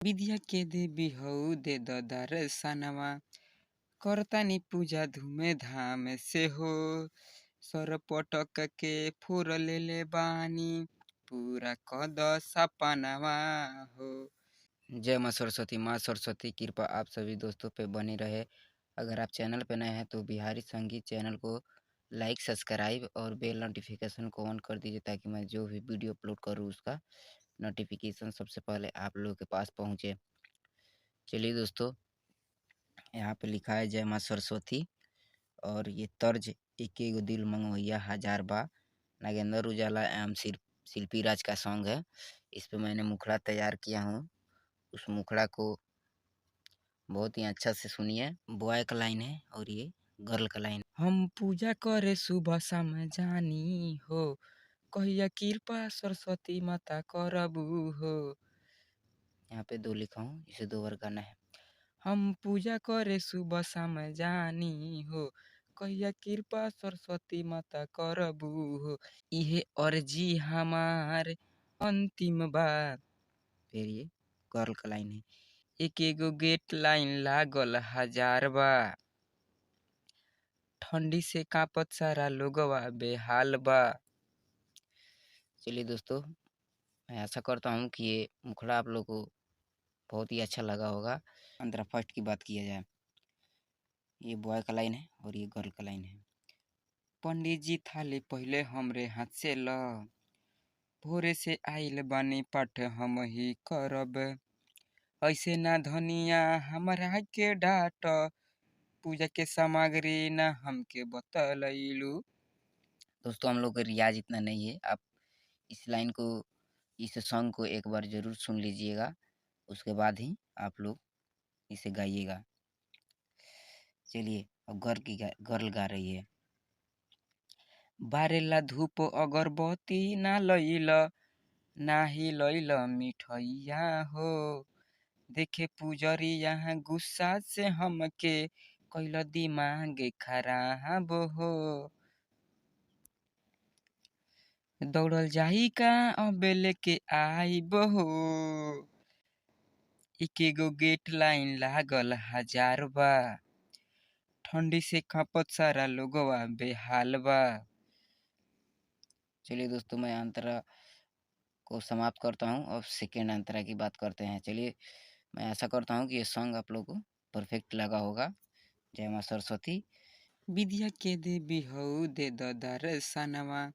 विद्या के देवी हऊ दे दर्शनवा करतानी पूजा धूमे धाम से हो। सर पटक के फुर ले बानी पूरा कद सपनवा हो। जय माँ सरस्वती। माँ सरस्वती कृपा आप सभी दोस्तों पे बनी रहे। अगर आप चैनल पे नए हैं तो बिहारी संगीत चैनल को लाइक सब्सक्राइब और बेल नोटिफिकेशन को ऑन कर दीजिए ताकि मैं जो भी वीडियो अपलोड करूँ उसका नोटिफिकेशन सबसे पहले आप लोगों के पास पहुँचे। चलिए दोस्तों, यहाँ पे लिखा है जय माँ सरस्वती और ये तर्ज एक एगो दिल मंगवैया हजार बा नागेंद्र उजाला एवं शिल्पी राज का सॉन्ग है। इस पे मैंने मुखड़ा तैयार किया हूँ। उस मुखड़ा को बहुत ही अच्छा से सुनिए। बॉय का लाइन है और ये गर्ल का लाइन। हम पूजा करे सुबह शाम जानी हो, कहिया कृपा सरस्वती माता करबू हो। यहाँ पे दो लिखा हूँ, इसे दो बार गाना है। हम पूजा करे सुबह शाम जानी हो, कहिया कृपा सरस्वती माता करबू हो। इहे अर्जी हमार अंतिम बार। फिर ये गर्ल का लाइन है। एक एगो गेट लाइन लागल हजार बा, ठंडी से कांपत सारा लोगवा बेहाल बा। चलिए दोस्तों, मैं आशा करता हूँ कि ये मुखड़ा आप लोगों को बहुत ही अच्छा लगा होगा। अंतरा फर्स्ट की बात किया जाए, ये बॉय का लाइन है और ये गर्ल का लाइन है। पंडित जी थाली पहले हमरे हाथ से ल, भोरे से आइल बानी पाठ हम ही करब, ऐसे ना धनिया हमरा के डाट, पूजा के सामग्री ना हमके बतलैलू। दोस्तों, हम लोग का रियाज इतना नहीं है। आप इस लाइन को, इस सॉन्ग को एक बार जरूर सुन लीजिएगा, उसके बाद ही आप लोग इसे गाइएगा। चलिए अब गर्ल गा रही है। बारेला धूप अगरबत्ती ना लैल, नाही लैल मिठैया हो, देखे पुजरी यहाँ गुस्सा से हमके कैल दिमाग खराब हो। दौड़ल जाई का अबे लेके आइब हो, एक एगो गेट लाइन लागल हजार बा, ठंडी से कांपत सारा लोगवा बेहाल बा। चलिए दोस्तों, मैं अंतरा को समाप्त करता हूँ। अब सेकेंड अंतरा की बात करते हैं। चलिए, मैं आशा करता हूँ कि ये सॉन्ग आप लोगों को परफेक्ट लगा होगा। जय माँ सरस्वती। विद्या के देवी हऊ दे दर्शनवा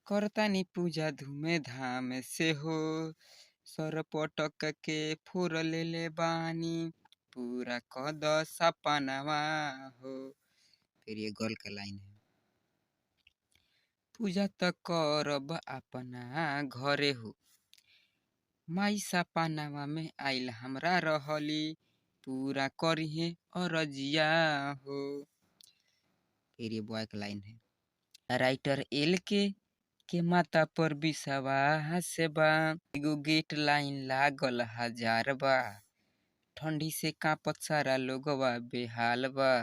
करतानी पूजा धूमे धाम से हो। सर पटक के फुर ले बानी पूरा कद सपनवा हो। फिर ये गर्ल का लाइन है। पूजा त करब अपना घरे हो, माई सपनवा में आइल हमरा रहली, पूरा करिहे अरजिया हो। फिर ये बॉय का लाइन है। राइटर एल के माता पर विश्वास बा, एगो गेट लाइन लागल हजार बा, ठंडी से कांपत सारा लोगवा बेहाल बा।